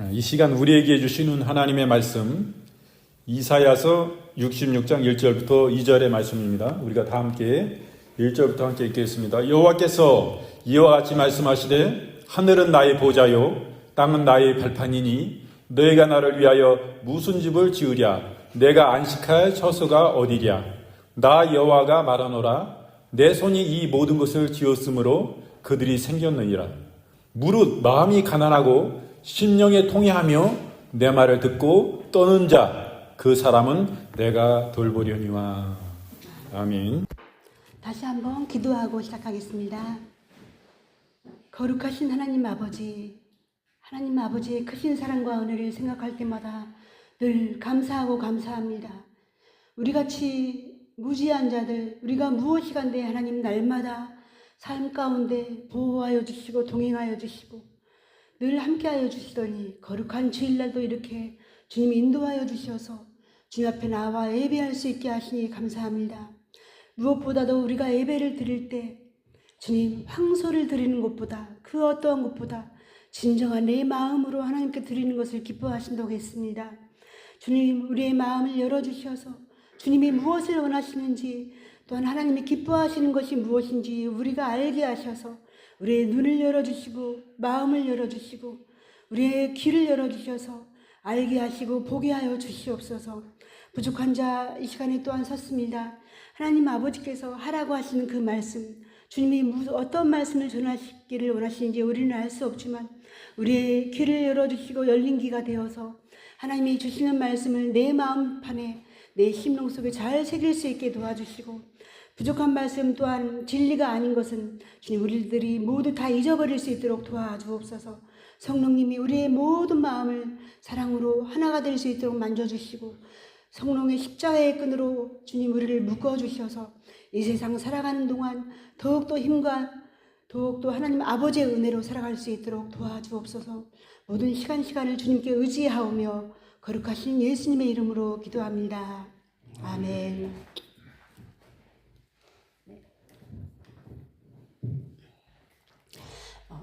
이 시간 우리에게 주시는 하나님의 말씀 이사야서 66장 1절부터 2절의 말씀입니다. 우리가 다 함께 1절부터 함께 읽겠습니다. 여호와께서 이와 같이 말씀하시되 하늘은 나의 보좌요 땅은 나의 발판이니 너희가 나를 위하여 무슨 집을 지으랴 내가 안식할 처소가 어디랴 나 여호와가 말하노라 내 손이 이 모든 것을 지었으므로 그들이 생겼느니라. 무릇 마음이 가난하고 심령에 통회하며 내 말을 듣고 떠는 자 그 사람은 내가 돌보려니와. 아멘. 다시 한번 기도하고 시작하겠습니다. 거룩하신 하나님 아버지의 크신 사랑과 은혜를 생각할 때마다 늘 감사하고 감사합니다. 우리같이 무지한 자들, 우리가 무엇이 간데 하나님 날마다 삶 가운데 보호하여 주시고 동행하여 주시고 늘 함께하여 주시더니 거룩한 주일날도 이렇게 주님 인도하여 주셔서 주님 앞에 나와 예배할 수 있게 하시니 감사합니다. 무엇보다도 우리가 예배를 드릴 때 주님 황소를 드리는 것보다 그 어떠한 것보다 진정한 내 마음으로 하나님께 드리는 것을 기뻐하신다고 했습니다. 주님 우리의 마음을 열어주셔서 주님이 무엇을 원하시는지 또한 하나님이 기뻐하시는 것이 무엇인지 우리가 알게 하셔서 우리의 눈을 열어주시고 마음을 열어주시고 우리의 귀를 열어주셔서 알게 하시고 보게 하여 주시옵소서. 부족한 자 이 시간에 또한 섰습니다. 하나님 아버지께서 하라고 하시는 그 말씀 주님이 어떤 말씀을 전하시기를 원하시는지 우리는 알 수 없지만 우리의 귀를 열어주시고 열린 귀가 되어서 하나님이 주시는 말씀을 내 마음판에 내 심령 속에 잘 새길 수 있게 도와주시고 부족한 말씀 또한 진리가 아닌 것은 주님 우리들이 모두 다 잊어버릴 수 있도록 도와주옵소서. 성령님이 우리의 모든 마음을 사랑으로 하나가 될 수 있도록 만져주시고 성령의 십자가의 끈으로 주님 우리를 묶어주셔서 이 세상 살아가는 동안 더욱더 힘과 더욱더 하나님 아버지의 은혜로 살아갈 수 있도록 도와주옵소서. 모든 시간을 주님께 의지하오며 거룩하신 예수님의 이름으로 기도합니다. 아멘.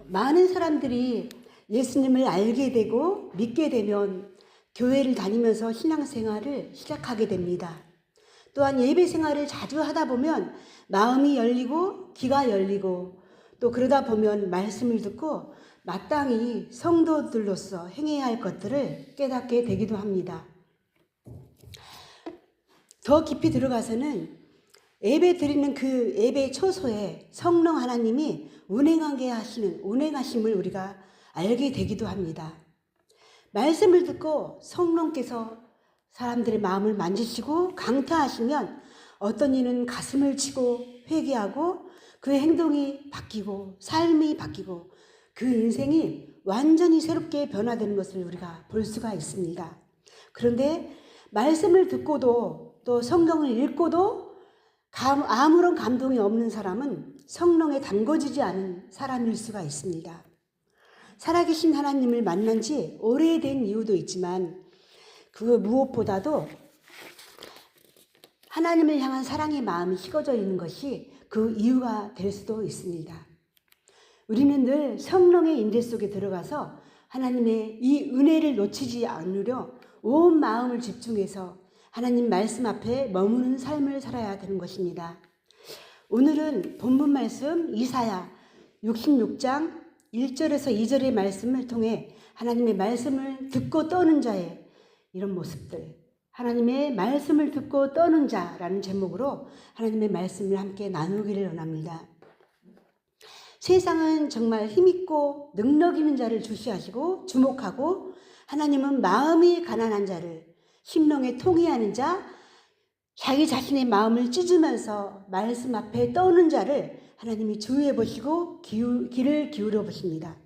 많은 사람들이 예수님을 알게 되고 믿게 되면 교회를 다니면서 신앙생활을 시작하게 됩니다. 또한 예배 생활을 자주 하다 보면 마음이 열리고 귀가 열리고 또 그러다 보면 말씀을 듣고 마땅히 성도들로서 행해야 할 것들을 깨닫게 되기도 합니다. 더 깊이 들어가서는 예배 드리는 그 예배 초소에 성령 하나님이 운행하게 하시는 운행하심을 우리가 알게 되기도 합니다. 말씀을 듣고 성령께서 사람들의 마음을 만지시고 강타하시면 어떤 이는 가슴을 치고 회개하고 그 행동이 바뀌고 삶이 바뀌고 그 인생이 완전히 새롭게 변화되는 것을 우리가 볼 수가 있습니다. 그런데 말씀을 듣고도 또 성경을 읽고도 아무런 감동이 없는 사람은 성령에 담궈지지 않은 사람일 수가 있습니다. 살아계신 하나님을 만난 지 오래된 이유도 있지만 그 무엇보다도 하나님을 향한 사랑의 마음이 식어져 있는 것이 그 이유가 될 수도 있습니다. 우리는 늘 성령의 인재 속에 들어가서 하나님의 이 은혜를 놓치지 않으려 온 마음을 집중해서 하나님 말씀 앞에 머무는 삶을 살아야 되는 것입니다. 오늘은 본문 말씀 이사야 66장 1절에서 2절의 말씀을 통해 하나님의 말씀을 듣고 떠는 자의 이런 모습들, 하나님의 말씀을 듣고 떠는 자라는 제목으로 하나님의 말씀을 함께 나누기를 원합니다. 세상은 정말 힘있고 능력 있는 자를 주시하시고 주목하고 하나님은 마음이 가난한 자를 심령에 통회하는 자, 자기 자신의 마음을 찢으면서 말씀 앞에 떠는 자를 하나님이 주의해 보시고 귀를 기울여 보십니다.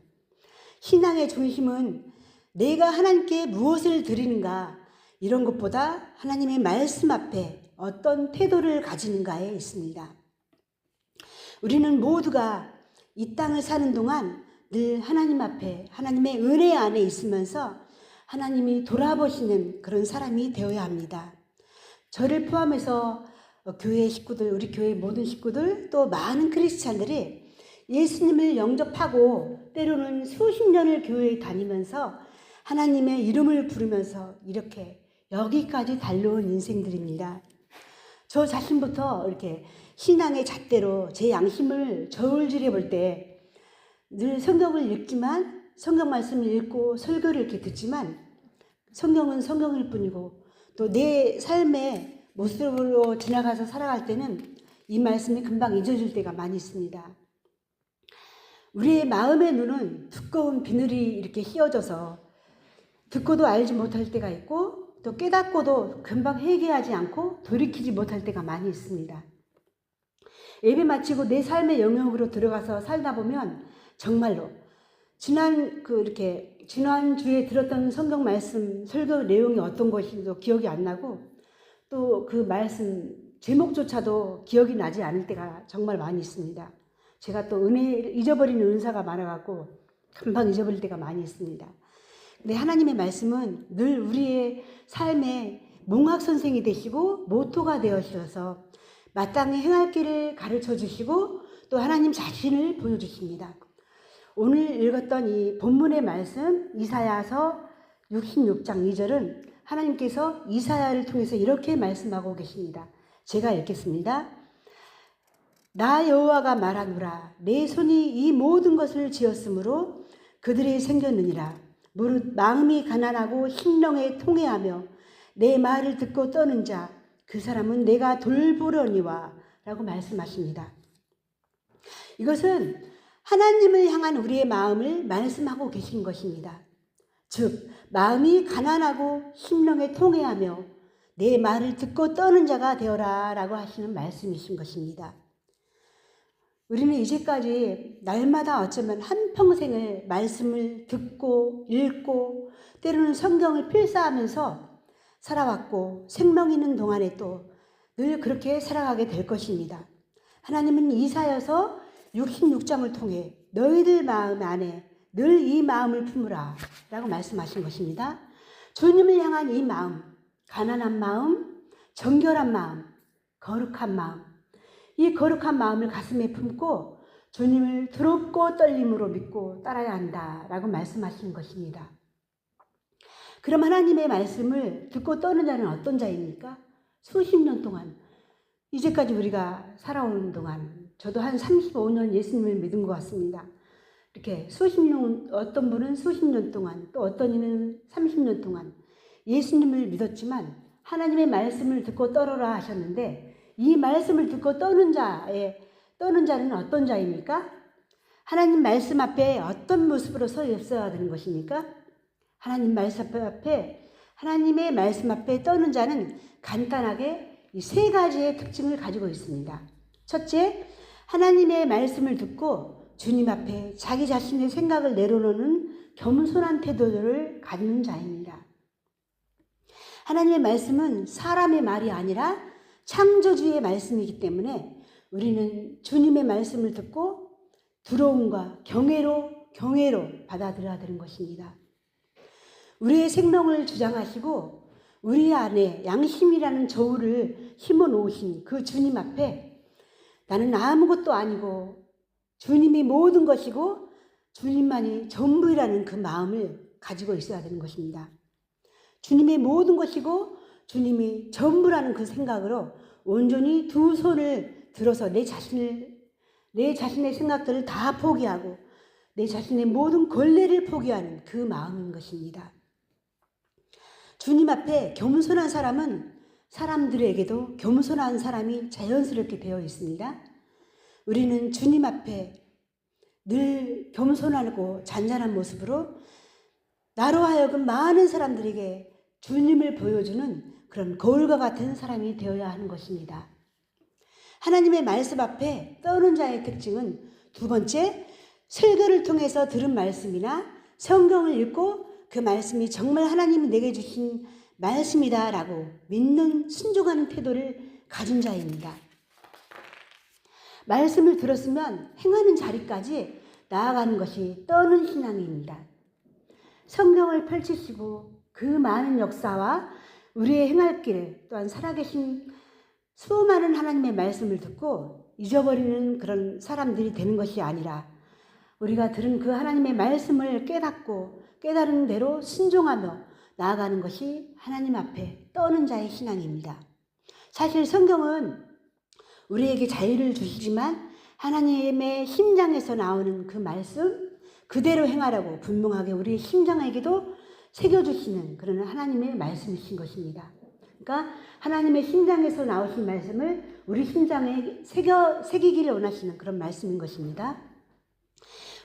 신앙의 중심은 내가 하나님께 무엇을 드리는가 이런 것보다 하나님의 말씀 앞에 어떤 태도를 가지는가에 있습니다. 우리는 모두가 이 땅을 사는 동안 늘 하나님 앞에 하나님의 은혜 안에 있으면서 하나님이 돌아보시는 그런 사람이 되어야 합니다. 저를 포함해서 교회 식구들, 우리 교회 모든 식구들 또 많은 크리스찬들이 예수님을 영접하고 때로는 수십 년을 교회에 다니면서 하나님의 이름을 부르면서 이렇게 여기까지 달려온 인생들입니다. 저 자신부터 이렇게 신앙의 잣대로 제 양심을 저울질해 볼 때 늘 성경을 읽지만 성경 말씀을 읽고 설교를 이렇게 듣지만 성경은 성경일 뿐이고 또 내 삶의 모습으로 지나가서 살아갈 때는 이 말씀이 금방 잊어질 때가 많이 있습니다. 우리의 마음의 눈은 두꺼운 비늘이 이렇게 씌어져서 듣고도 알지 못할 때가 있고 또 깨닫고도 금방 회개하지 않고 돌이키지 못할 때가 많이 있습니다. 예배 마치고 내 삶의 영역으로 들어가서 살다 보면 정말로 지난주에 들었던 성경 말씀 설교 내용이 어떤 것인지도 기억이 안 나고 또 그 말씀 제목조차도 기억이 나지 않을 때가 정말 많이 있습니다. 제가 또 잊어버리는 은사가 많아갖고 금방 잊어버릴 때가 많이 있습니다. 근데 하나님의 말씀은 늘 우리의 삶의 몽학 선생이 되시고 모토가 되어주셔서 마땅히 행할 길을 가르쳐 주시고 또 하나님 자신을 보여주십니다. 오늘 읽었던 이 본문의 말씀 이사야서 66장 2절은 하나님께서 이사야를 통해서 이렇게 말씀하고 계십니다. 제가 읽겠습니다. 나 여호와가 말하노라 내 손이 이 모든 것을 지었으므로 그들이 생겼느니라. 무릇 마음이 가난하고 심령에 통회하며 내 말을 듣고 떠는 자 그 사람은 내가 돌보려니와 라고 말씀하십니다. 이것은 하나님을 향한 우리의 마음을 말씀하고 계신 것입니다. 즉 마음이 가난하고 심령에 통회하며 내 말을 듣고 떠는 자가 되어라 라고 하시는 말씀이신 것입니다. 우리는 이제까지 날마다 어쩌면 한평생을 말씀을 듣고 읽고 때로는 성경을 필사하면서 살아왔고 생명 있는 동안에 또 늘 그렇게 살아가게 될 것입니다. 하나님은 이사야서 66장을 통해 너희들 마음 안에 늘 이 마음을 품으라 라고 말씀하신 것입니다. 주님을 향한 이 마음, 가난한 마음, 정결한 마음, 거룩한 마음, 이 거룩한 마음을 가슴에 품고 주님을 두렵고 떨림으로 믿고 따라야 한다라고 말씀하시는 것입니다. 그럼 하나님의 말씀을 듣고 떠는 자는 어떤 자입니까? 수십 년 동안, 이제까지 우리가 살아오는 동안 저도 한 35년 예수님을 믿은 것 같습니다. 이렇게 수십 년, 어떤 분은 수십 년 동안, 또 어떤 이는 30년 동안 예수님을 믿었지만 하나님의 말씀을 듣고 떨어라 하셨는데 이 말씀을 듣고 떠는 자는 어떤 자입니까? 하나님 말씀 앞에 어떤 모습으로 서 있어야 되는 것입니까? 하나님의 말씀 앞에 떠는 자는 간단하게 이 세 가지의 특징을 가지고 있습니다. 첫째, 하나님의 말씀을 듣고 주님 앞에 자기 자신의 생각을 내려놓는 겸손한 태도를 갖는 자입니다. 하나님의 말씀은 사람의 말이 아니라 창조주의 말씀이기 때문에 우리는 주님의 말씀을 듣고 두려움과 경외로 받아들여야 되는 것입니다. 우리의 생명을 주장하시고 우리 안에 양심이라는 저울을 심어 놓으신 그 주님 앞에 나는 아무것도 아니고 주님이 모든 것이고 주님만이 전부이라는 그 마음을 가지고 있어야 되는 것입니다. 주님이 모든 것이고 주님이 전부라는 그 생각으로 온전히 두 손을 들어서 내 자신의 생각들을 다 포기하고 내 자신의 모든 권리를 포기하는 그 마음인 것입니다. 주님 앞에 겸손한 사람은 사람들에게도 겸손한 사람이 자연스럽게 되어 있습니다. 우리는 주님 앞에 늘 겸손하고 잔잔한 모습으로 나로 하여금 많은 사람들에게 주님을 보여주는 그런 거울과 같은 사람이 되어야 하는 것입니다. 하나님의 말씀 앞에 떠오른 자의 특징은 두 번째, 설교를 통해서 들은 말씀이나 성경을 읽고 그 말씀이 정말 하나님이 내게 주신 말씀이다라고 믿는 순종하는 태도를 가진 자입니다. 말씀을 들었으면 행하는 자리까지 나아가는 것이 떠는 신앙입니다. 성경을 펼치시고 그 많은 역사와 우리의 행할 길 또한 살아계신 수많은 하나님의 말씀을 듣고 잊어버리는 그런 사람들이 되는 것이 아니라 우리가 들은 그 하나님의 말씀을 깨닫고 깨달은 대로 순종하며 나아가는 것이 하나님 앞에 떠는 자의 신앙입니다. 사실 성경은 우리에게 자유를 주시지만 하나님의 심장에서 나오는 그 말씀 그대로 행하라고 분명하게 우리의 심장에게도 새겨주시는 그런 하나님의 말씀이신 것입니다. 그러니까 하나님의 심장에서 나오신 말씀을 우리 심장에 새기기를 원하시는 그런 말씀인 것입니다.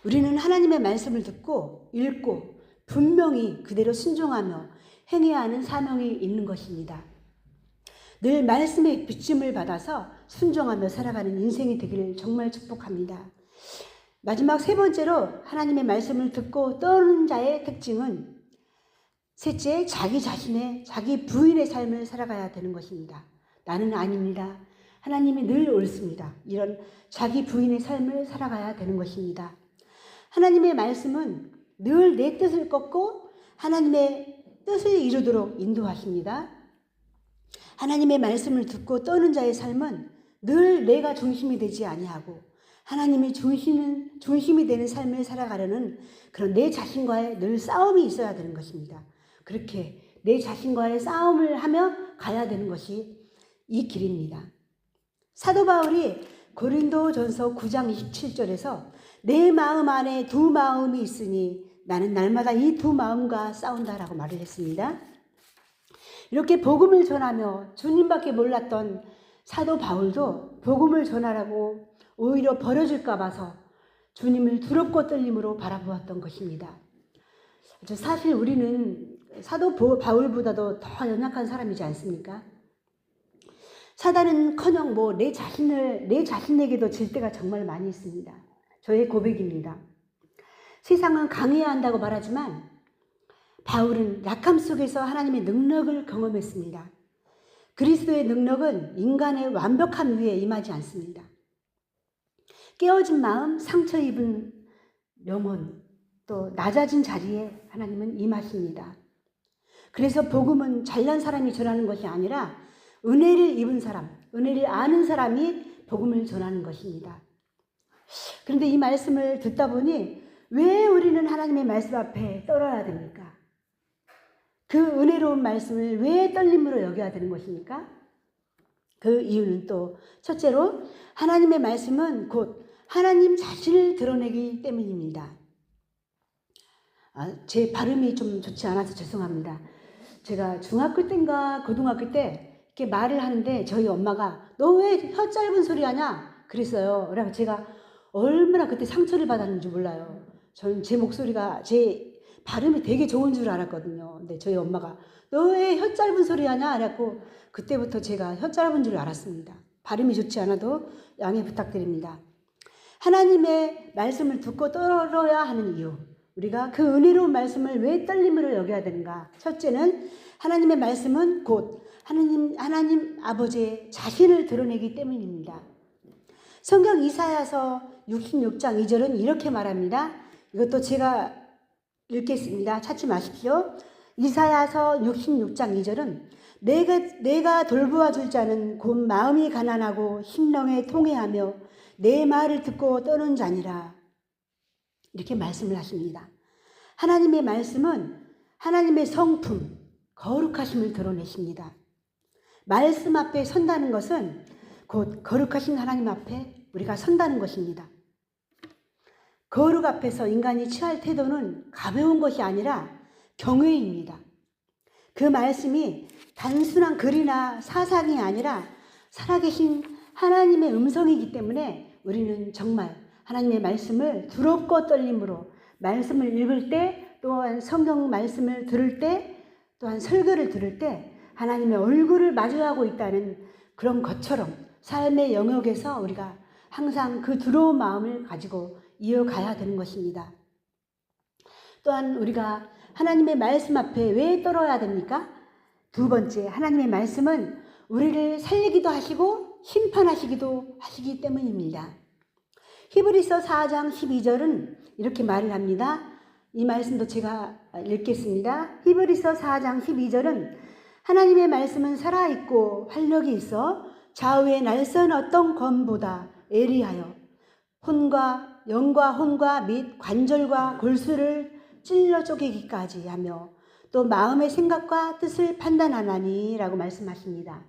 우리는 하나님의 말씀을 듣고 읽고 분명히 그대로 순종하며 행해야 하는 사명이 있는 것입니다. 늘 말씀의 비침을 받아서 순종하며 살아가는 인생이 되기를 정말 축복합니다. 마지막 세 번째로 하나님의 말씀을 듣고 떠오르는 자의 특징은 셋째, 자기 부인의 삶을 살아가야 되는 것입니다. 나는 아닙니다. 하나님이 늘 옳습니다. 이런 자기 부인의 삶을 살아가야 되는 것입니다. 하나님의 말씀은 늘 내 뜻을 꺾고 하나님의 뜻을 이루도록 인도하십니다. 하나님의 말씀을 듣고 떠는 자의 삶은 늘 내가 중심이 되지 아니하고 하나님이 중심이 되는 삶을 살아가려는 그런 내 자신과의 늘 싸움이 있어야 되는 것입니다. 그렇게 내 자신과의 싸움을 하며 가야 되는 것이 이 길입니다. 사도 바울이 고린도전서 9장 27절에서 내 마음 안에 두 마음이 있으니 나는 날마다 이 두 마음과 싸운다라고 말을 했습니다. 이렇게 복음을 전하며 주님밖에 몰랐던 사도 바울도 복음을 전하라고 오히려 버려질까 봐서 주님을 두렵고 떨림으로 바라보았던 것입니다. 사실 우리는 사도 바울보다도 더 연약한 사람이지 않습니까? 사단은커녕 내 자신에게도 질 때가 정말 많이 있습니다. 저의 고백입니다. 세상은 강해야 한다고 말하지만 바울은 약함 속에서 하나님의 능력을 경험했습니다. 그리스도의 능력은 인간의 완벽함 위에 임하지 않습니다. 깨어진 마음, 상처 입은 영혼, 또 낮아진 자리에 하나님은 임하십니다. 그래서 복음은 잘난 사람이 전하는 것이 아니라 은혜를 입은 사람, 은혜를 아는 사람이 복음을 전하는 것입니다. 그런데 이 말씀을 듣다 보니 왜 우리는 하나님의 말씀 앞에 떨어야 됩니까? 그 은혜로운 말씀을 왜 떨림으로 여겨야 되는 것입니까? 그 이유는 또 첫째로 하나님의 말씀은 곧 하나님 자신을 드러내기 때문입니다. 제 발음이 좀 좋지 않아서 죄송합니다. 제가 중학교 때인가 고등학교 때 이렇게 말을 하는데 저희 엄마가 너 왜 혀 짧은 소리 하냐? 그랬어요. 그래서 제가 얼마나 그때 상처를 받았는지 몰라요. 저는 제 목소리가 제 발음이 되게 좋은 줄 알았거든요. 근데 저희 엄마가 너 왜 혀 짧은 소리 하냐? 그래갖고 그때부터 제가 혀 짧은 줄 알았습니다. 발음이 좋지 않아도 양해 부탁드립니다. 하나님의 말씀을 듣고 떨어야 하는 이유. 우리가 그 은혜로운 말씀을 왜 떨림으로 여겨야 되는가? 첫째는 하나님의 말씀은 곧 하나님 아버지의 자신을 드러내기 때문입니다. 성경 이사야서 66장 2절은 이렇게 말합니다. 이것도 제가 읽겠습니다. 찾지 마십시오. 이사야서 66장 2절은 내가 돌보아 줄 자는 곧 마음이 가난하고 심령에 통회하며 내 말을 듣고 떠는 자니라. 이렇게 말씀을 하십니다. 하나님의 말씀은 하나님의 성품, 거룩하심을 드러내십니다. 말씀 앞에 선다는 것은 곧 거룩하신 하나님 앞에 우리가 선다는 것입니다. 거룩 앞에서 인간이 취할 태도는 가벼운 것이 아니라 경외입니다. 그 말씀이 단순한 글이나 사상이 아니라 살아계신 하나님의 음성이기 때문에 우리는 정말 하나님의 말씀을 두렵고 떨림으로 말씀을 읽을 때 또한 성경 말씀을 들을 때 또한 설교를 들을 때 하나님의 얼굴을 마주하고 있다는 그런 것처럼 삶의 영역에서 우리가 항상 그 두려운 마음을 가지고 이어가야 되는 것입니다. 또한 우리가 하나님의 말씀 앞에 왜 떨어야 됩니까? 두 번째, 하나님의 말씀은 우리를 살리기도 하시고 심판하시기도 하시기 때문입니다. 히브리서 4장 12절은 이렇게 말을 합니다. 이 말씀도 제가 읽겠습니다. 히브리서 4장 12절은 하나님의 말씀은 살아있고 활력이 있어 좌우의 날선 어떤 검보다 예리하여 영과 혼과 및 관절과 골수를 찔러 쪼개기까지 하며 또 마음의 생각과 뜻을 판단하나니 라고 말씀하십니다.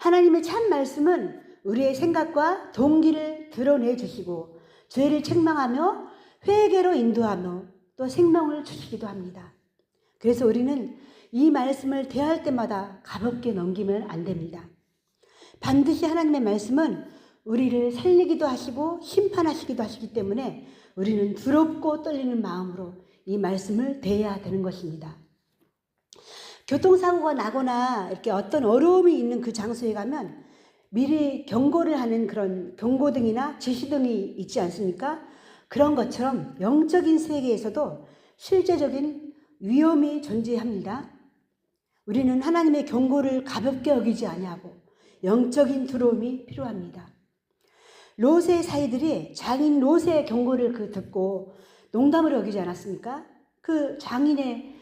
하나님의 참 말씀은 우리의 생각과 동기를 드러내 주시고 죄를 책망하며 회개로 인도하며 또 생명을 주시기도 합니다. 그래서 우리는 이 말씀을 대할 때마다 가볍게 넘기면 안 됩니다. 반드시 하나님의 말씀은 우리를 살리기도 하시고 심판하시기도 하시기 때문에 우리는 두렵고 떨리는 마음으로 이 말씀을 대해야 되는 것입니다. 교통사고가 나거나 이렇게 어떤 어려움이 있는 그 장소에 가면 미리 경고를 하는 그런 경고등이나 지시등이 있지 않습니까? 그런 것처럼 영적인 세계에서도 실제적인 위험이 존재합니다. 우리는 하나님의 경고를 가볍게 여기지 아니하고 영적인 두려움이 필요합니다. 롯의 사이들이 장인 롯의 경고를 듣고 농담으로 여기지 않았습니까? 그 장인의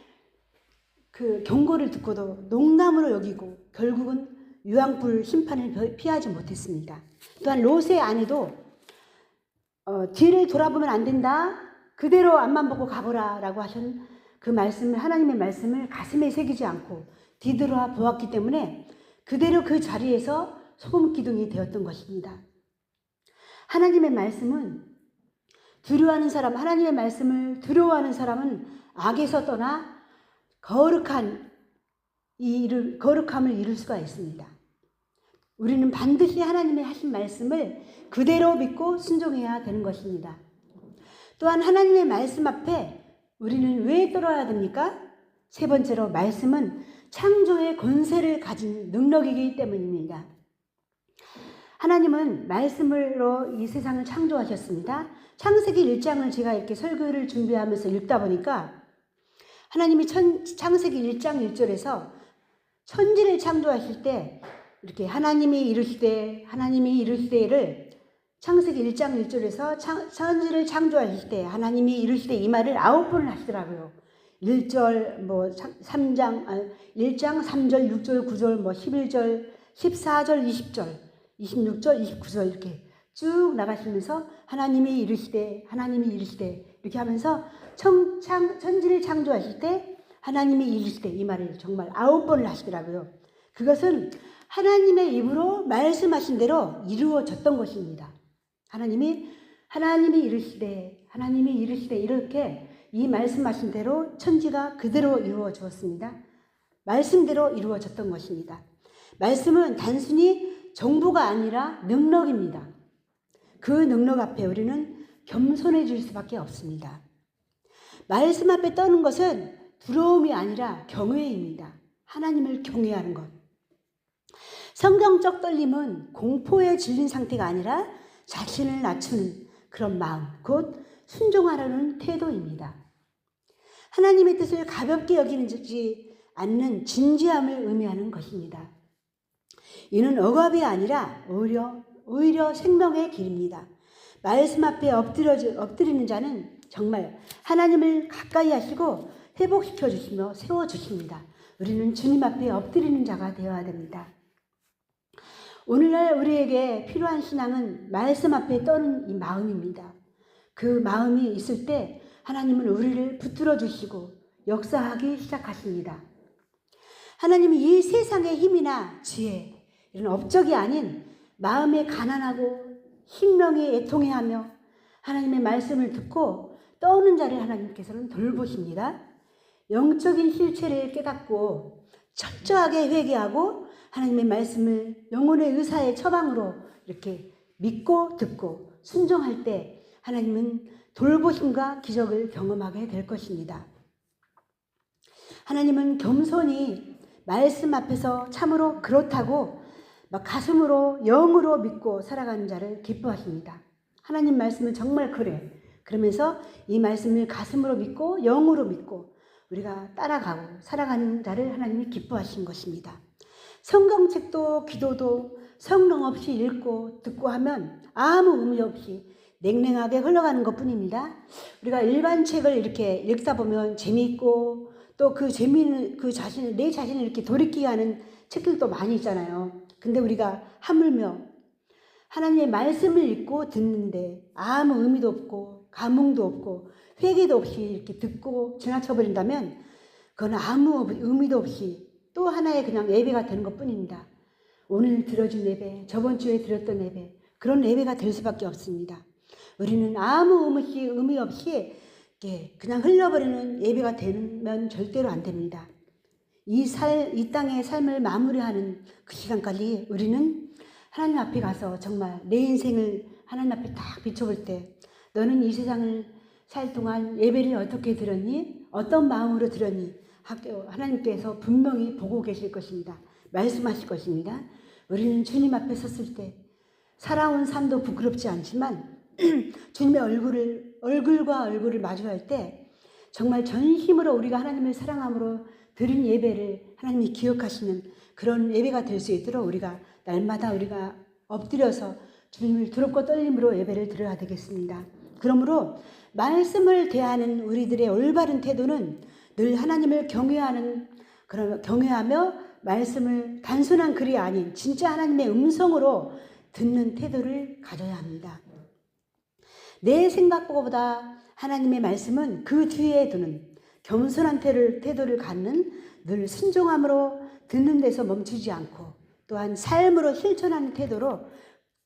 그 경고를 듣고도 농담으로 여기고 결국은 유황불 심판을 피하지 못했습니다. 또한 롯의 아내도 뒤를 돌아보면 안 된다. 그대로 앞만 보고 가보라 라고 하신 그 말씀을, 하나님의 말씀을 가슴에 새기지 않고 뒤돌아 보았기 때문에 그대로 그 자리에서 소금 기둥이 되었던 것입니다. 하나님의 말씀은 두려워하는 사람, 하나님의 말씀을 두려워하는 사람은 악에서 떠나 거룩함을 이룰 수가 있습니다. 우리는 반드시 하나님의 하신 말씀을 그대로 믿고 순종해야 되는 것입니다. 또한 하나님의 말씀 앞에 우리는 왜 떨어야 됩니까? 세 번째로, 말씀은 창조의 권세를 가진 능력이기 때문입니다. 하나님은 말씀으로 이 세상을 창조하셨습니다. 창세기 1장을 제가 이렇게 설교를 준비하면서 읽다 보니까 하나님이 창세기 1장 1절에서 천지를 창조하실 때 이렇게 하나님이 이르시되를 창세기 1장 1절에서 천지를 창조하실 때 하나님이 이르시되 이 말을 9번을 하시더라고요. 1장 3절 6절 9절 11절 14절 20절 26절 29절 이렇게 쭉 나가시면서 하나님이 이르시되 이렇게 하면서 천지를 창조하실 때 하나님이 이르시되 이 말을 정말 9번을 하시더라고요. 그것은 하나님의 입으로 말씀하신 대로 이루어졌던 것입니다. 하나님이 이르시되 이렇게 이 말씀하신 대로 천지가 그대로 이루어졌습니다. 말씀대로 이루어졌던 것입니다. 말씀은 단순히 정보가 아니라 능력입니다. 그 능력 앞에 우리는 겸손해질 수밖에 없습니다. 말씀 앞에 떠는 것은 두려움이 아니라 경외입니다. 하나님을 경외하는 것. 성경적 떨림은 공포에 질린 상태가 아니라 자신을 낮추는 그런 마음, 곧 순종하려는 태도입니다. 하나님의 뜻을 가볍게 여기지 않는 진지함을 의미하는 것입니다. 이는 억압이 아니라 오히려 생명의 길입니다. 말씀 앞에 엎드리는 자는 정말 하나님을 가까이 하시고 회복시켜 주시며 세워주십니다. 우리는 주님 앞에 엎드리는 자가 되어야 됩니다. 오늘날 우리에게 필요한 신앙은 말씀 앞에 떠는 이 마음입니다. 그 마음이 있을 때 하나님은 우리를 붙들어 주시고 역사하기 시작하십니다. 하나님은 이 세상의 힘이나 지혜, 이런 업적이 아닌 마음에 가난하고 심령이 애통해하며 하나님의 말씀을 듣고 떠오는 자를 하나님께서는 돌보십니다. 영적인 실체를 깨닫고 철저하게 회개하고 하나님의 말씀을 영혼의 의사의 처방으로 이렇게 믿고 듣고 순종할 때 하나님은 돌보심과 기적을 경험하게 될 것입니다. 하나님은 겸손히 말씀 앞에서 참으로 그렇다고 막 가슴으로 영으로 믿고 살아가는 자를 기뻐하십니다. 하나님 말씀은 정말 그래. 그러면서 이 말씀을 가슴으로 믿고 영으로 믿고 우리가 따라가고 살아가는 자를 하나님이 기뻐하신 것입니다. 성경책도 기도도 성령 없이 읽고 듣고 하면 아무 의미 없이 냉랭하게 흘러가는 것뿐입니다. 우리가 일반 책을 이렇게 읽다 보면 재미있고 또 그 재미는 내 자신을 이렇게 돌이키게 하는 책들도 많이 있잖아요. 근데 우리가 하물며 하나님의 말씀을 읽고 듣는데 아무 의미도 없고 감흥도 없고 회개도 없이 이렇게 듣고 지나쳐버린다면 그건 아무 의미도 없이 또 하나의 그냥 예배가 되는 것 뿐입니다. 오늘 들어준 예배, 저번 주에 들었던 예배, 그런 예배가 될 수밖에 없습니다. 우리는 아무 의미 없이 그냥 흘러버리는 예배가 되면 절대로 안 됩니다. 이 땅의 삶을 마무리하는 그 시간까지 우리는 하나님 앞에 가서 정말 내 인생을 하나님 앞에 딱 비춰볼 때 너는 이 세상을 살 동안 예배를 어떻게 들었니? 어떤 마음으로 들었니? 하나님께서 분명히 보고 계실 것입니다. 말씀하실 것입니다. 우리는 주님 앞에 섰을 때 살아온 삶도 부끄럽지 않지만 주님의 얼굴과 얼굴을 마주할 때 정말 전심으로 우리가 하나님을 사랑함으로 드린 예배를 하나님이 기억하시는 그런 예배가 될 수 있도록 우리가 날마다 우리가 엎드려서 주님을 두렵고 떨림으로 예배를 드려야 되겠습니다. 그러므로 말씀을 대하는 우리들의 올바른 태도는 늘 하나님을 경외하며 말씀을 단순한 글이 아닌 진짜 하나님의 음성으로 듣는 태도를 가져야 합니다. 내 생각보다 하나님의 말씀은 그 뒤에 두는 겸손한 태도를 갖는 늘 순종함으로 듣는 데서 멈추지 않고 또한 삶으로 실천하는 태도로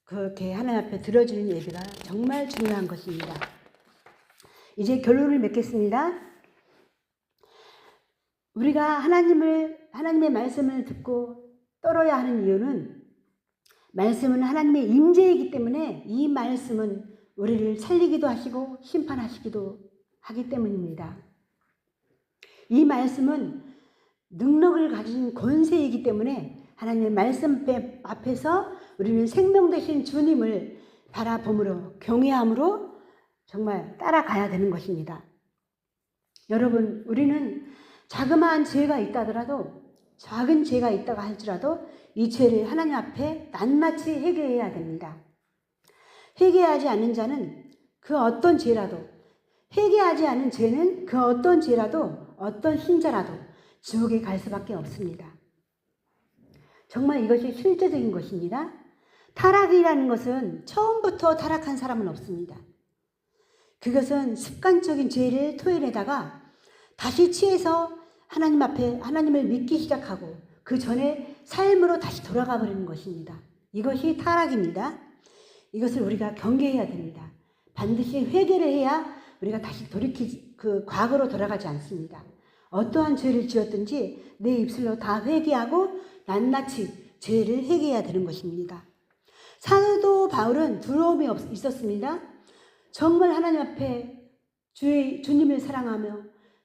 그렇게 하나님 앞에 들어주는 예배가 정말 중요한 것입니다. 이제 결론을 맺겠습니다. 우리가 하나님의 말씀을 듣고 떨어야 하는 이유는 말씀은 하나님의 임재이기 때문에 이 말씀은 우리를 살리기도 하시고 심판하시기도 하기 때문입니다. 이 말씀은 능력을 가진 권세이기 때문에 하나님의 말씀 앞에서 우리는 생명 되신 주님을 바라봄으로 경외함으로 정말 따라가야 되는 것입니다. 여러분, 우리는 자그마한 죄가 있다더라도 작은 죄가 있다가 할지라도 이 죄를 하나님 앞에 낱낱이 회개해야 됩니다. 회개하지 않는 자는 그 어떤 죄라도 회개하지 않은 죄는 그 어떤 죄라도 어떤 신자라도 지옥에 갈 수밖에 없습니다. 정말 이것이 실제적인 것입니다. 타락이라는 것은 처음부터 타락한 사람은 없습니다. 그것은 습관적인 죄를 토해내다가 다시 취해서 하나님 앞에 하나님을 믿기 시작하고 그 전에 삶으로 다시 돌아가 버리는 것입니다. 이것이 타락입니다. 이것을 우리가 경계해야 됩니다. 반드시 회개를 해야 우리가 다시 그 과거로 돌아가지 않습니다. 어떠한 죄를 지었든지 내 입술로 다 회개하고 낱낱이 죄를 회개해야 되는 것입니다. 사도 바울은 두려움이 있었습니다. 정말 하나님 앞에 주님을 사랑하며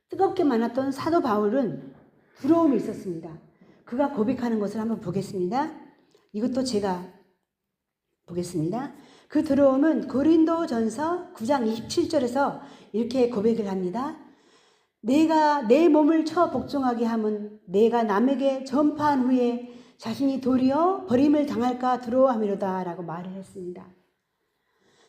뜨겁게 만났던 사도 바울은 두려움이 있었습니다. 그가 고백하는 것을 한번 보겠습니다. 이것도 제가 보겠습니다. 그 두려움은 고린도전서 9장 27절에서 이렇게 고백을 합니다. 내가 내 몸을 쳐 복종하게 함은 내가 남에게 전파한 후에 자신이 도리어 버림을 당할까 두려워함이로다 라고 말을 했습니다.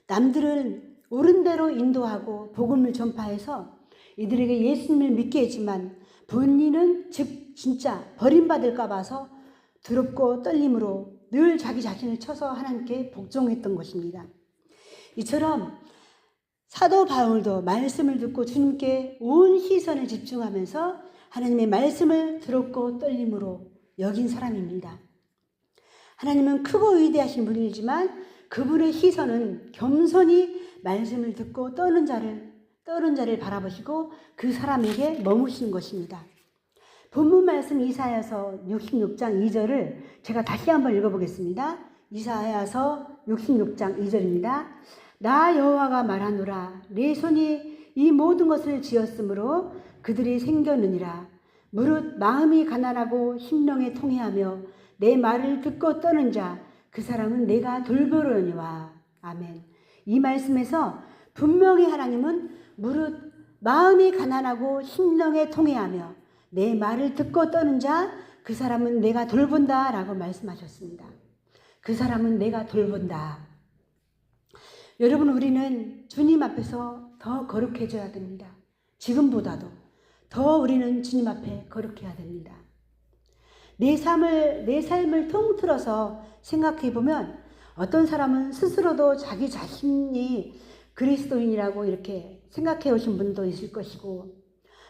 남들은 옳은 대로 인도하고 복음을 전파해서 이들에게 예수님을 믿게 했지만 본인은 즉 진짜 버림받을까 봐서 두렵고 떨림으로 늘 자기 자신을 쳐서 하나님께 복종했던 것입니다. 이처럼 사도 바울도 말씀을 듣고 주님께 온 시선을 집중하면서 하나님의 말씀을 두렵고 떨림으로 여긴 사람입니다. 하나님은 크고 위대하신 분이지만 그분의 시선은 겸손히 말씀을 듣고 떠는 자를 바라보시고 그 사람에게 머무시는 것입니다. 본문 말씀 이사야서 66장 2절을 제가 다시 한번 읽어보겠습니다. 이사야서 66장 2절입니다. 나 여호와가 말하노라 내 손이 이 모든 것을 지었으므로 그들이 생겼느니라. 무릇 마음이 가난하고 심령에 통회하며 내 말을 듣고 떠는 자 그 사람은 내가 돌보려니와. 아멘. 이 말씀에서 분명히 하나님은 무릇 마음이 가난하고 심령에 통회하며 내 말을 듣고 떠는 자 그 사람은 내가 돌본다 라고 말씀하셨습니다. 그 사람은 내가 돌본다. 여러분, 우리는 주님 앞에서 더 거룩해져야 됩니다. 지금보다도 더 우리는 주님 앞에 거룩해야 됩니다. 내 삶을 통틀어서 생각해 보면 어떤 사람은 스스로도 자기 자신이 그리스도인이라고 이렇게 생각해 오신 분도 있을 것이고,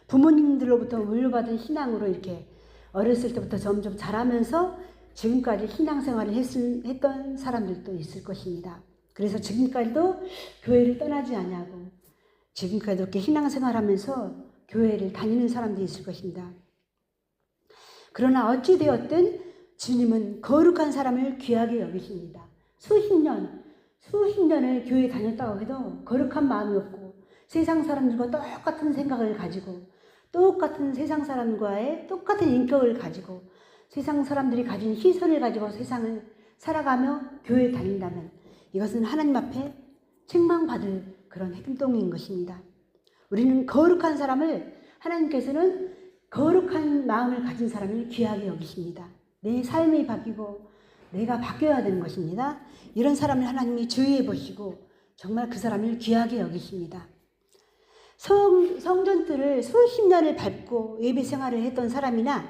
부모님들로부터 물려받은 신앙으로 이렇게 어렸을 때부터 점점 자라면서 지금까지 신앙생활을 했던 사람들도 있을 것입니다. 그래서 지금까지도 교회를 떠나지 않냐고, 지금까지도 이렇게 신앙생활하면서 교회를 다니는 사람들이 있을 것입니다. 그러나 어찌 되었든 주님은 거룩한 사람을 귀하게 여기십니다. 수십 년을 교회에 다녔다고 해도 거룩한 마음이 없고 세상 사람들과 똑같은 생각을 가지고 똑같은 세상 사람과의 똑같은 인격을 가지고 세상 사람들이 가진 시선을 가지고 세상을 살아가며 교회에 다닌다면 이것은 하나님 앞에 책망받을 그런 행동인 것입니다. 우리는 거룩한 사람을, 하나님께서는 거룩한 마음을 가진 사람을 귀하게 여기십니다. 내 삶이 바뀌고 내가 바뀌어야 되는 것입니다. 이런 사람을 하나님이 주의해 보시고 정말 그 사람을 귀하게 여기십니다. 성전들을 수십 년을 밟고 예배 생활을 했던 사람이나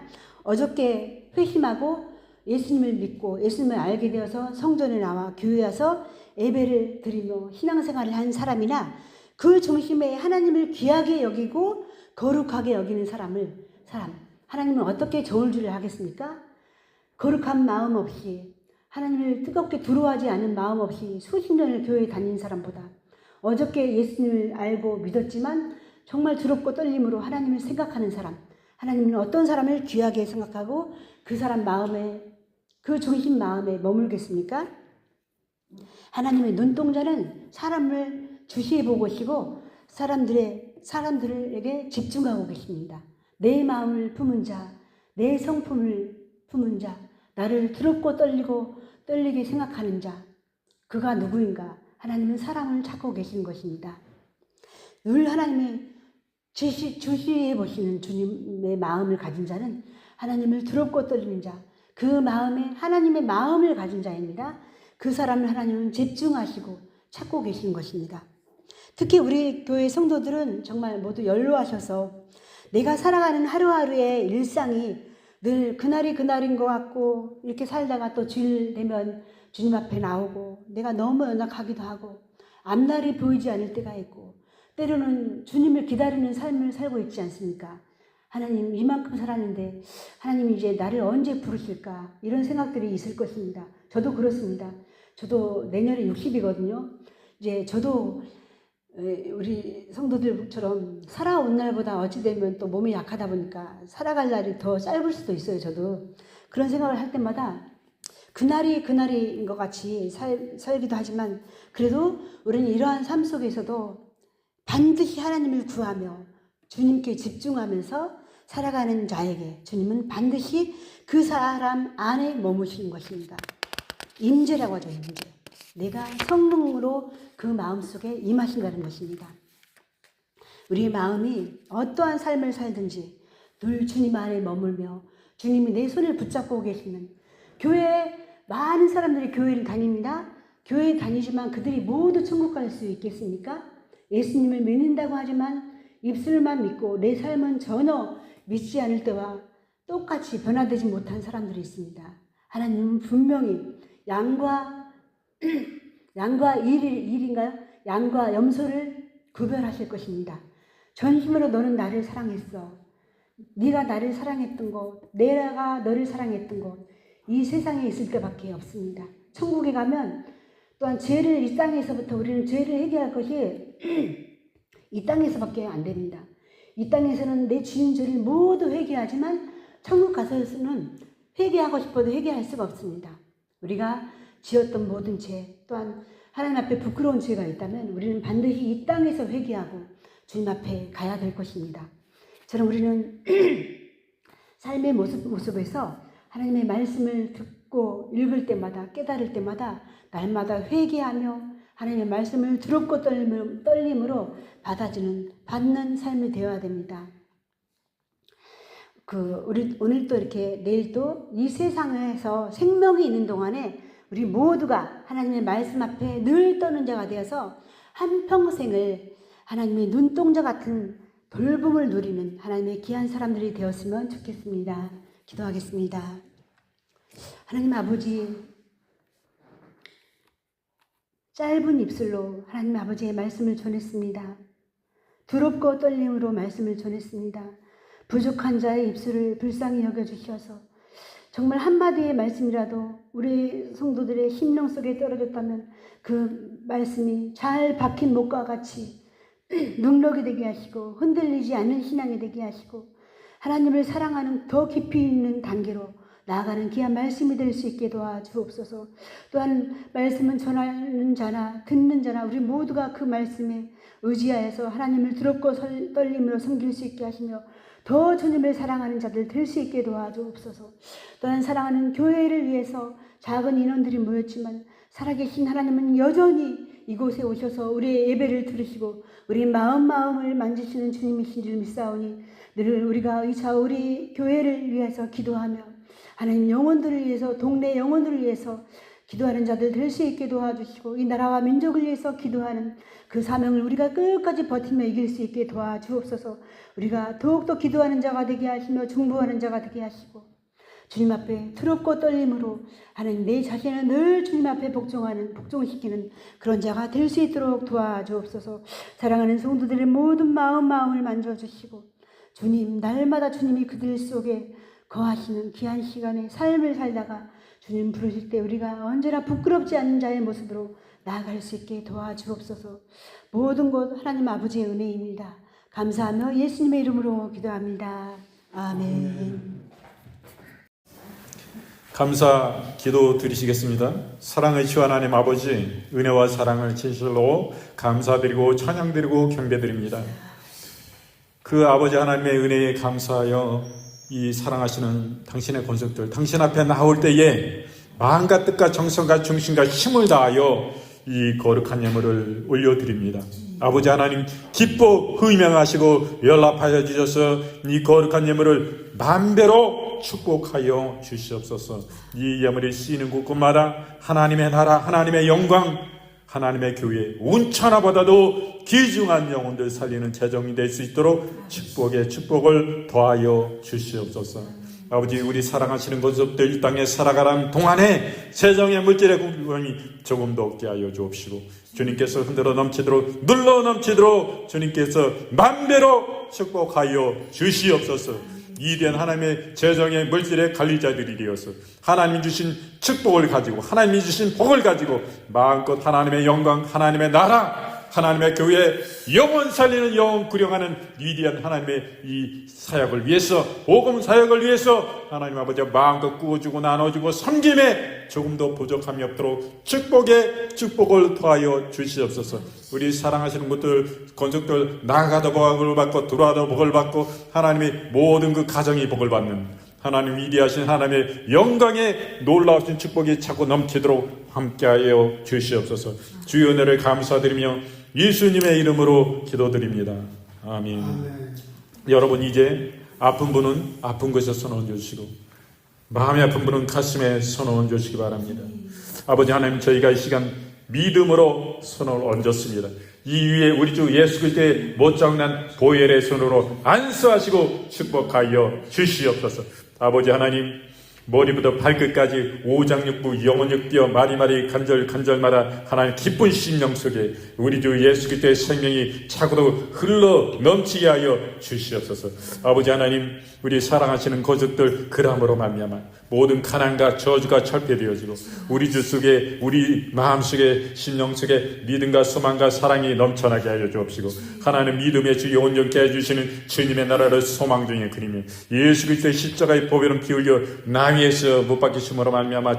어저께 회심하고 예수님을 믿고 예수님을 알게 되어서 성전에 나와 교회에 와서 예배를 드리며 신앙생활을 한 사람이나 그 중심에 하나님을 귀하게 여기고 거룩하게 여기는 사람, 하나님은 어떻게 저울질을 하겠습니까? 거룩한 마음 없이, 하나님을 뜨겁게 두려워하지 않은 마음 없이 수십 년을 교회에 다닌 사람보다 어저께 예수님을 알고 믿었지만 정말 두렵고 떨림으로 하나님을 생각하는 사람, 하나님은 어떤 사람을 귀하게 생각하고 그 사람 마음에, 그 중심 마음에 머물겠습니까? 하나님의 눈동자는 사람을 주시해 보고 계시고 사람들에게 집중하고 계십니다. 내 마음을 품은 자, 내 성품을 품은 자, 나를 두렵고 떨리게 생각하는 자, 그가 누구인가? 하나님은 사람을 찾고 계신 것입니다. 늘 하나님의 주시해 보시는 주님의 마음을 가진 자는 하나님을 두렵고 떨리는 자, 그 마음에 하나님의 마음을 가진 자입니다. 그 사람을 하나님은 집중하시고 찾고 계신 것입니다. 특히 우리 교회 성도들은 정말 모두 연로하셔서 내가 살아가는 하루하루의 일상이 늘 그날이 그날인 것 같고 이렇게 살다가 또 주일 되면 주님 앞에 나오고 내가 너무 연약하기도 하고 앞날이 보이지 않을 때가 있고 때로는 주님을 기다리는 삶을 살고 있지 않습니까? 하나님 이만큼 살았는데 하나님이 이제 나를 언제 부르실까? 이런 생각들이 있을 것입니다. 저도 그렇습니다. 저도 내년에 60이거든요. 이제 저도 우리 성도들처럼 살아온 날보다 어찌되면 또 몸이 약하다 보니까 살아갈 날이 더 짧을 수도 있어요. 저도 그런 생각을 할 때마다 그날이 그날인 것 같이 살기도 하지만 그래도 우리는 이러한 삶 속에서도 반드시 하나님을 구하며 주님께 집중하면서 살아가는 자에게 주님은 반드시 그 사람 안에 머무시는 것입니다. 임재라고 하죠. 임재. 내가 성령으로 그 마음속에 임하신다는 것입니다. 우리의 마음이 어떠한 삶을 살든지 늘 주님 안에 머물며 주님이 내 손을 붙잡고 계시는, 교회에 많은 사람들이 교회를 다닙니다. 교회에 다니지만 그들이 모두 천국 갈 수 있겠습니까? 예수님을 믿는다고 하지만 입술만 믿고 내 삶은 전혀 믿지 않을 때와 똑같이 변화되지 못한 사람들이 있습니다. 하나님은 분명히 양과 일인가요? 양과 염소를 구별하실 것입니다. 전심으로 너는 나를 사랑했어. 네가 나를 사랑했던 것, 내가 너를 사랑했던 것, 이 세상에 있을 때밖에 없습니다. 천국에 가면 또한 죄를 이 땅에서부터 우리는 죄를 해결할 것이 이 땅에서밖에 안 됩니다. 이 땅에서는 내 지은 죄를 모두 회개하지만 천국 가서는 회개하고 싶어도 회개할 수가 없습니다. 우리가 지었던 모든 죄, 또한 하나님 앞에 부끄러운 죄가 있다면 우리는 반드시 이 땅에서 회개하고 주님 앞에 가야 될 것입니다. 저는 우리는 삶의 모습에서 하나님의 말씀을 듣고 읽을 때마다 깨달을 때마다 날마다 회개하며 하나님의 말씀을 두렵고 떨림으로 받는 삶이 되어야 됩니다. 우리 오늘 또 이렇게 내일 또 이 세상에서 생명이 있는 동안에 우리 모두가 하나님의 말씀 앞에 늘 떠는 자가 되어서 한평생을 하나님의 눈동자 같은 돌봄을 누리는 하나님의 귀한 사람들이 되었으면 좋겠습니다. 기도하겠습니다. 하나님 아버지, 짧은 입술로 하나님 아버지의 말씀을 전했습니다. 두렵고 떨림으로 말씀을 전했습니다. 부족한 자의 입술을 불쌍히 여겨주셔서 정말 한마디의 말씀이라도 우리 성도들의 심령 속에 떨어졌다면 그 말씀이 잘 박힌 목과 같이 능력이 되게 하시고 흔들리지 않는 신앙이 되게 하시고 하나님을 사랑하는 더 깊이 있는 단계로 나아가는 귀한 말씀이 될 수 있게 도와주옵소서. 또한 말씀은 전하는 자나 듣는 자나 우리 모두가 그 말씀에 의지하여서 하나님을 두렵고 떨림으로 섬길 수 있게 하시며 더 주님을 사랑하는 자들 될 수 있게 도와주옵소서. 또한 사랑하는 교회를 위해서 작은 인원들이 모였지만 살아계신 하나님은 여전히 이곳에 오셔서 우리의 예배를 들으시고 우리 마음을 만지시는 주님이신 줄 믿사오니 늘 우리가 우리 교회를 위해서 기도하며 하나님 영혼들을 위해서 동네 영혼들을 위해서 기도하는 자들 될 수 있게 도와주시고 이 나라와 민족을 위해서 기도하는 그 사명을 우리가 끝까지 버티며 이길 수 있게 도와주옵소서. 우리가 더욱더 기도하는 자가 되게 하시며 중보하는 자가 되게 하시고 주님 앞에 두렵고 떨림으로 하나님 내 자신을 늘 주님 앞에 복종시키는 그런 자가 될 수 있도록 도와주옵소서. 사랑하는 성도들의 모든 마음을 만져주시고 주님 날마다 주님이 그들 속에 거하시는 귀한 시간에 삶을 살다가 주님 부르실 때 우리가 언제나 부끄럽지 않은 자의 모습으로 나아갈 수 있게 도와주옵소서. 모든 것 하나님 아버지의 은혜입니다. 감사하며 예수님의 이름으로 기도합니다. 아멘. 감사 기도 드리시겠습니다. 사랑의 주 하나님 아버지, 은혜와 사랑을 진실로 감사드리고 찬양드리고 경배드립니다. 그 아버지 하나님의 은혜에 감사하여 이 사랑하시는 당신의 권속들, 당신 앞에 나올 때에 마음과 뜻과 정성과 중심과 힘을 다하여 이 거룩한 예물을 올려드립니다. 아버지 하나님 기뻐 흥명하시고 연락하여 주셔서 이 거룩한 예물을 만배로 축복하여 주시옵소서. 이 예물이 쓰이는 곳곳마다 하나님의 나라, 하나님의 영광, 하나님의 교회, 온천하보다도 귀중한 영혼들 살리는 재정이 될 수 있도록 축복에 축복을 더하여 주시옵소서. 아버지, 우리 사랑하시는 권속들 이 땅에 살아가는 동안에 재정의 물질의 궁금함이 조금 더 없게 하여 주옵시고 주님께서 흔들어 넘치도록 눌러 넘치도록 주님께서 만배로 축복하여 주시옵소서. 이된 하나님의 재정의 물질의 관리자들이 되어서 하나님이 주신 축복을 가지고 하나님이 주신 복을 가지고 마음껏 하나님의 영광, 하나님의 나라, 하나님의 교회, 영원 살리는 영원 구령하는 위대한 하나님의 이 사역을 위해서, 복음 사역을 위해서 하나님 아버지 마음껏 꾸어주고 나눠주고 섬김에 조금 더 부족함이 없도록 축복에 축복을 더하여 주시옵소서. 우리 사랑하시는 분들, 건축들 나가도 복을 받고 들어와도 복을 받고 하나님의 모든 그 가정이 복을 받는 하나님 위대하신 하나님의 영광의 놀라우신 축복이 차고 넘치도록 함께하여 주시옵소서. 주의 은혜를 감사드리며 예수님의 이름으로 기도드립니다. 아멘. 여러분, 이제 아픈 분은 아픈 곳에 손 얹어주시고 마음이 아픈 분은 가슴에 손 얹어주시기 바랍니다. 아버지 하나님, 저희가 이 시간 믿음으로 손을 얹었습니다. 이 위에 우리 주 예수 그리스도의 못장난 보혈의 손으로 안수하시고 축복하여 주시옵소서. 아버지 하나님, 머리부터 발끝까지 오장육부 영혼육뼈 마리마리 간절마다 하나님 기쁜 심령 속에 우리 주 예수 그리스도의 생명이 차고도 흘러 넘치게 하여 주시옵소서. 아버지 하나님, 우리 사랑하시는 거족들 그람으로 말미암아 모든 가난과 저주가 철폐되어지고 우리 주 속에, 우리 마음속에, 심령 속에 믿음과 소망과 사랑이 넘쳐나게 하여 주옵시고 하나님 믿음의 주 온전케 해주시는 주님의 나라를 소망 중에 그리며 예수 그리스도의 십자가의 보배름 피 흘려 나 위에서 못 박히심으로 말미암아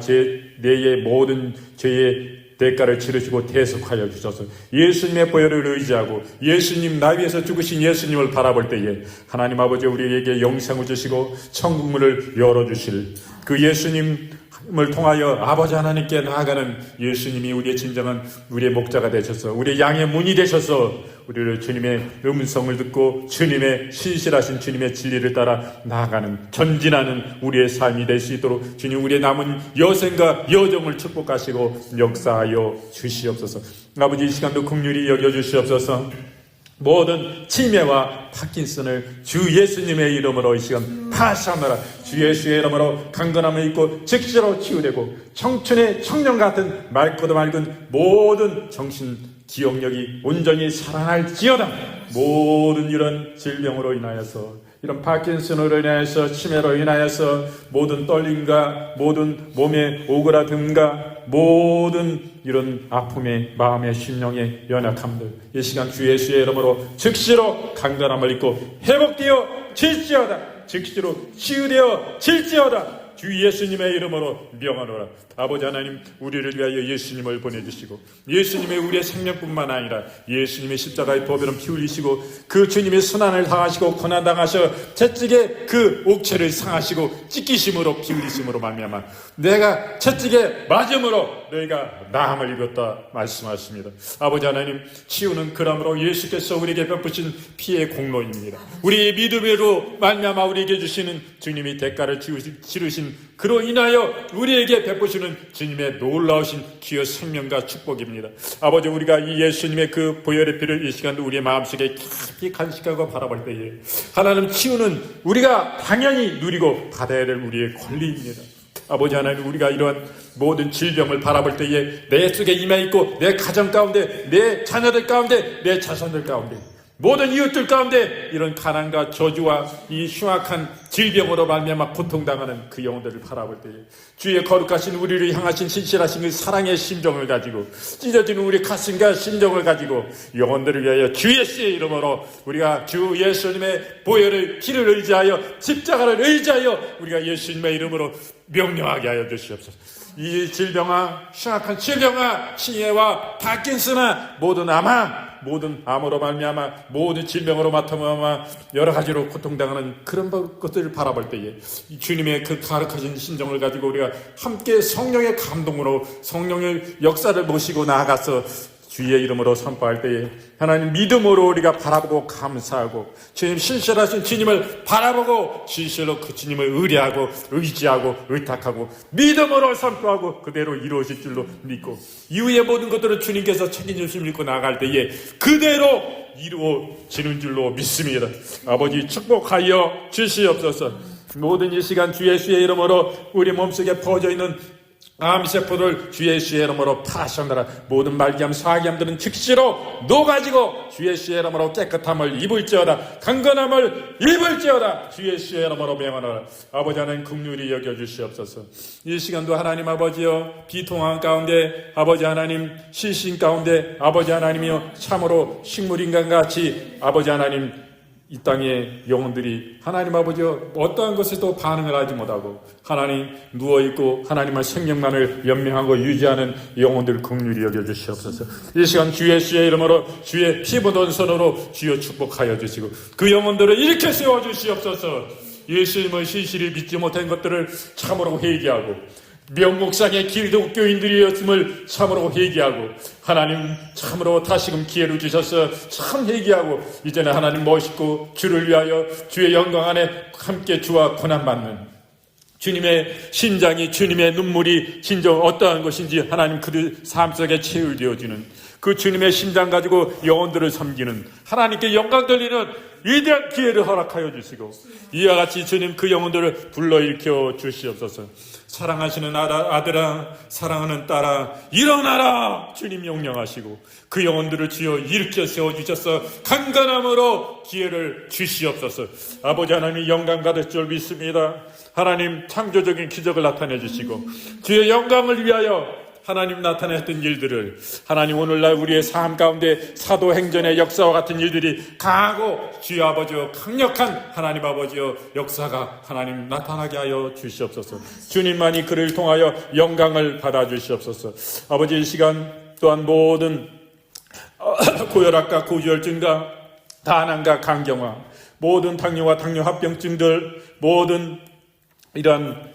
내의 모든 죄의 대가를 치르시고 대속하여 주셔서 예수님의 보혈을 의지하고 예수님, 나 위에서 죽으신 예수님을 바라볼 때에 하나님 아버지 우리에게 영생을 주시고 천국문을 열어주실 그 예수님을 통하여 아버지 하나님께 나아가는 예수님이 우리의 진정한 우리의 목자가 되셔서 우리의 양의 문이 되셔서 우리를 주님의 음성을 듣고 주님의 신실하신 주님의 진리를 따라 나아가는 전진하는 우리의 삶이 될 수 있도록 주님, 우리의 남은 여생과 여정을 축복하시고 역사하여 주시옵소서. 아버지, 이 시간도 긍휼히 여겨주시옵소서. 모든 치매와 파킨슨을 주 예수님의 이름으로 이 시간 파시하노라. 주 예수의 이름으로 강건함을 입고 즉시로 치유되고 청춘의 청년 같은 맑고도 맑은 모든 정신 기억력이 온전히 살아날지어다. 모든 이런 질병으로 인하여서, 이런 파킨슨으로 인하여서, 치매로 인하여서, 모든 떨림과 모든 몸의 오그라듦과 모든 이런 아픔의 마음의 심령의 연약함들, 이 시간 주 예수의 이름으로 즉시로 강건함을 입고 회복되어 질지어다. 즉시로 치유되어 질지어다. 주 예수님의 이름으로 명하노라. 아버지 하나님, 우리를 위하여 예수님을 보내주시고, 예수님의 우리의 생명뿐만 아니라 예수님의 십자가의 보배로 피 흘리시고, 그 주님의 순환을 당하시고 고난당하셔 채찍에 그 옥체를 상하시고 찢기심으로 피 흘리심으로 말미암아 내가 채찍에 맞음으로 너희가 나음을 입었다 말씀하십니다. 아버지 하나님, 치유는 그러므로 예수께서 우리에게 베푸신 피의 공로입니다. 우리의 믿음으로 말미암아 우리에게 주시는 주님이 대가를 치르신 그로 인하여 우리에게 베푸시는 주님의 놀라우신 기여 생명과 축복입니다. 아버지, 우리가 이 예수님의 그 보혈의 피를 이 시간도 우리의 마음속에 깊이 간직하고 바라볼 때에 하나님, 치유는 우리가 당연히 누리고 받아야 될 우리의 권리입니다. 아버지 하나님, 우리가 이러한 모든 질병을 바라볼 때에 내 속에 임해 있고 내 가정 가운데, 내 자녀들 가운데, 내 자손들 가운데, 모든 이웃들 가운데 이런 가난과 저주와 이 흉악한 질병으로 말미암아 고통당하는 그 영혼들을 바라볼 때에 주의 거룩하신 우리를 향하신 신실하신 그 사랑의 심정을 가지고, 찢어지는 우리 가슴과 심정을 가지고 영혼들을 위하여 주 예수의 이름으로 우리가 주 예수님의 보혈을 피를 의지하여 십자가를 의지하여 우리가 예수님의 이름으로 명령하게 하여 주시옵소서. 이 질병아, 흉악한 질병아, 치매와 파킨슨아, 모든 암으로 말미암아 모든 질병으로 맡아마 여러 가지로 고통당하는 그런 것들을 바라볼 때에 이 주님의 그 가득하신 심정을 가지고 우리가 함께 성령의 감동으로 성령의 역사를 모시고 나아가서 주의 이름으로 선포할 때에 하나님, 믿음으로 우리가 바라보고 감사하고 주님 신실하신 주님을 바라보고 진실로 그 주님을 의뢰하고 의지하고 의탁하고 믿음으로 선포하고 그대로 이루어질 줄로 믿고 이후의 모든 것들을 주님께서 책임질 믿고 나아갈 때에 그대로 이루어지는 줄로 믿습니다. 아버지, 축복하여 주시옵소서. 모든 이 시간 주 예수의 이름으로 우리 몸속에 퍼져있는 암세포를 주 예수의 이름으로 파하시느라 모든 말기암 사기암들은 즉시로 녹아지고 주 예수의 이름으로 깨끗함을 입을지어다. 강건함을 입을지어다. 주 예수의 이름으로 명하노라. 아버지 하나님, 긍휼히 여겨주시옵소서. 이 시간도 하나님 아버지여, 비통한 가운데 아버지 하나님, 실신 가운데 아버지 하나님이여, 참으로 식물인간같이 아버지 하나님 이 땅의 영혼들이 하나님 아버지여 어떠한 것에도 반응을 하지 못하고 하나님 누워있고 하나님의 생명만을 연명하고 유지하는 영혼들 긍휼히 여겨주시옵소서. 이 시간 주 예수의 이름으로 주의 피 묻은 손으로 주여 축복하여 주시고 그 영혼들을 일으켜 세워주시옵소서. 예수님을 신실히 믿지 못한 것들을 참으로 회개하고 명목상의 기독교인들이었음을 참으로 회개하고 하나님 참으로 다시금 기회를 주셔서 참 회개하고 이제는 하나님 멋있고 주를 위하여 주의 영광 안에 함께 주와 고난받는 주님의 심장이, 주님의 눈물이 진정 어떠한 것인지 하나님 그들 삶 속에 체휼되어지는 그 주님의 심장 가지고 영혼들을 섬기는 하나님께 영광 돌리는 위대한 기회를 허락하여 주시고 이와 같이 주님 그 영혼들을 불러일으켜 주시옵소서. 사랑하시는 아들아, 사랑하는 딸아, 일어나라. 주님 명령하시고 그 영혼들을 주여 일으켜 세워주셔서 강건함으로 기회를 주시옵소서. 아버지 하나님 영광 받을 줄 믿습니다. 하나님 창조적인 기적을 나타내 주시고 주의 영광을 위하여 하나님 나타냈던 일들을 하나님 오늘날 우리의 삶 가운데 사도행전의 역사와 같은 일들이 강하고 주여 아버지여 강력한 하나님 아버지여 역사가 하나님 나타나게 하여 주시옵소서. 주님만이 그를 통하여 영광을 받아 주시옵소서. 아버지 이 시간 또한 모든 고혈압과 고지혈증과 다낭과 간경화, 모든 당뇨와 당뇨합병증들, 모든 이러한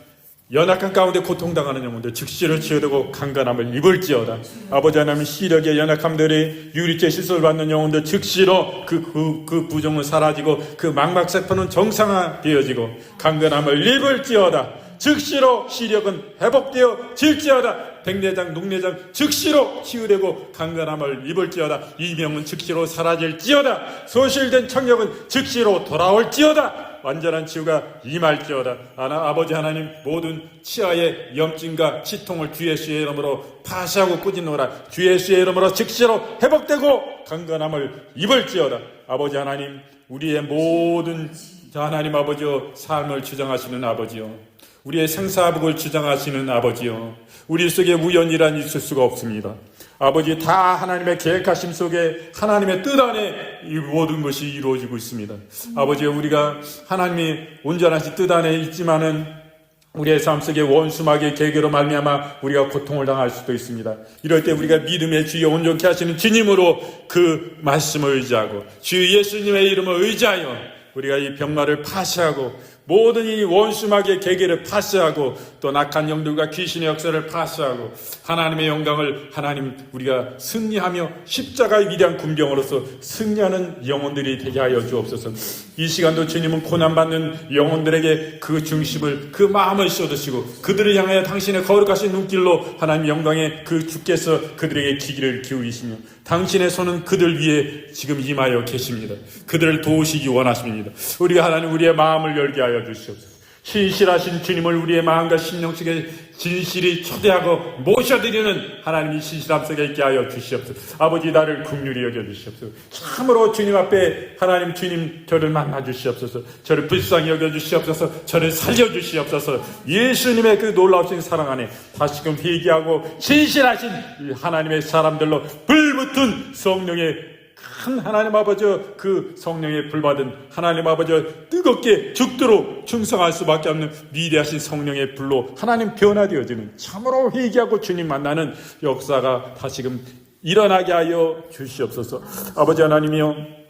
연약한 가운데 고통당하는 영혼들 즉시로 치유되고 강건함을 입을지어다. 아버지 하나님 시력의 연약함들이 유리체 시술을 받는 영혼들 즉시로 그 부종은 사라지고 그 망막세포는 정상화되어지고 강건함을 입을지어다. 즉시로 시력은 회복되어 질지어다. 백내장, 녹내장 즉시로 치유되고 강건함을 입을지어다. 이명은 즉시로 사라질지어다. 소실된 청력은 즉시로 돌아올지어다. 완전한 치유가 임할지어다. 아버지 하나님, 모든 치아의 염증과 치통을 주 예수의 이름으로 파시하고 꾸짖노라. 주 예수의 이름으로 즉시로 회복되고 강건함을 입을지어다. 아버지 하나님, 우리의 모든 하나님 아버지여, 삶을 주장하시는 아버지여, 우리의 생사복을 주장하시는 아버지여, 우리 속에 우연이란 있을 수가 없습니다. 아버지, 다 하나님의 계획하심 속에 하나님의 뜻 안에 이 모든 것이 이루어지고 있습니다. 아버지, 우리가 하나님이 온전하신 뜻 안에 있지만은 우리의 삶 속에 원수마귀의 계획으로 말미암아 우리가 고통을 당할 수도 있습니다. 이럴 때 우리가 믿음의 주여 온전케 하시는 주님으로 그 말씀을 의지하고 주 예수님의 이름을 의지하여 우리가 이 병마를 파시하고 모든 이 원수마귀의 계계를 파시하고 또 낙한 영들과 귀신의 역사를 파시하고 하나님의 영광을 하나님 우리가 승리하며 십자가의 위대한 군병으로서 승리하는 영혼들이 되게 하여 주옵소서. 이 시간도 주님은 고난받는 영혼들에게 그 중심을, 그 마음을 쏟으시고 그들을 향하여 당신의 거룩하신 눈길로 하나님 영광의 그 주께서 그들에게 기기를 기울이시며 당신의 손은 그들 위에 지금 임하여 계십니다. 그들을 도우시기 원하십니다. 우리가 하나님 우리의 마음을 열게 하여 주시옵소서. 신실하신 주님을 우리의 마음과 심령 속에 진실이 초대하고 모셔드리는 하나님이 신실함 속에 있게 하여 주시옵소서. 아버지, 나를 긍휼히 여겨주시옵소서. 참으로 주님 앞에 하나님 주님 저를 만나 주시옵소서. 저를 불쌍히 여겨주시옵소서. 저를 살려주시옵소서. 예수님의 그 놀라우신 사랑 안에 다시금 회개하고 신실하신 하나님의 사람들로 불붙은 성령의 큰 하나님 아버지, 그 성령에 불받은 하나님 아버지, 뜨겁게 죽도록 충성할 수밖에 없는 위대하신 성령의 불로 하나님 변화되어지는 참으로 회개하고 주님 만나는 역사가 다시금 일어나게 하여 주시옵소서. 아버지 하나님이여,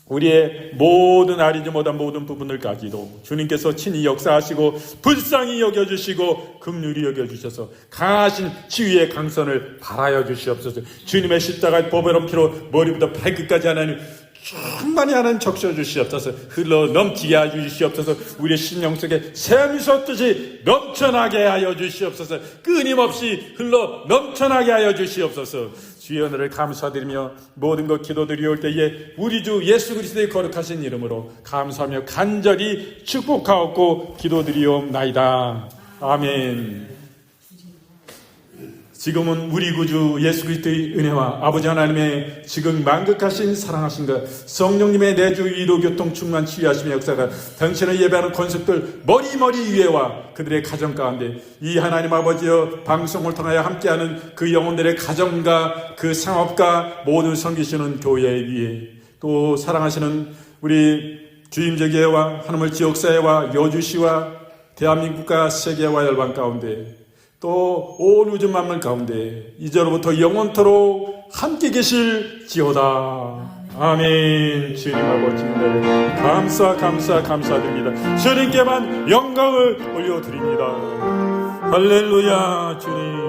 우리의 모든 아리지 못한 모든 부분들까지도 주님께서 친히 역사하시고 불쌍히 여겨주시고 긍휼히 여겨주셔서 강하신 치유의 강선을 발하여 주시옵소서. 주님의 십자가의 보배로운 피로 머리부터 발끝까지 하나님 충만히 하나님 적셔주시옵소서. 흘러 넘치게 하여 주시옵소서. 우리의 심령 속에 샘이 솟듯이 넘쳐나게 하여 주시옵소서. 끊임없이 흘러 넘쳐나게 하여 주시옵소서. 주의 은혜를 감사드리며 모든 것 기도드리올 때에 우리 주 예수 그리스도의 거룩하신 이름으로 감사하며 간절히 축복하옵고 기도드리옵나이다. 아멘. 지금은 우리 구주 예수 그리스도의 은혜와 아버지 하나님의 지금 만극하신 사랑하신가 성령님의 내주 위로 교통 충만 치유하심의 역사가 당신을 예배하는 권속들 머리머리 위에와 그들의 가정 가운데 이 하나님 아버지여 방송을 통하여 함께하는 그 영혼들의 가정과 그 상업과 모든 섬기시는 교회 위에 또 사랑하시는 우리 주임제교회와 하나님의 지역사회와 여주시와 대한민국과 세계와 열방 가운데 또 온 우주 만물 가운데 이제로부터 영원토록 함께 계실지어다. 아멘. 주님 아버지님 감사드립니다. 주님께만 영광을 올려드립니다. 할렐루야. 주님.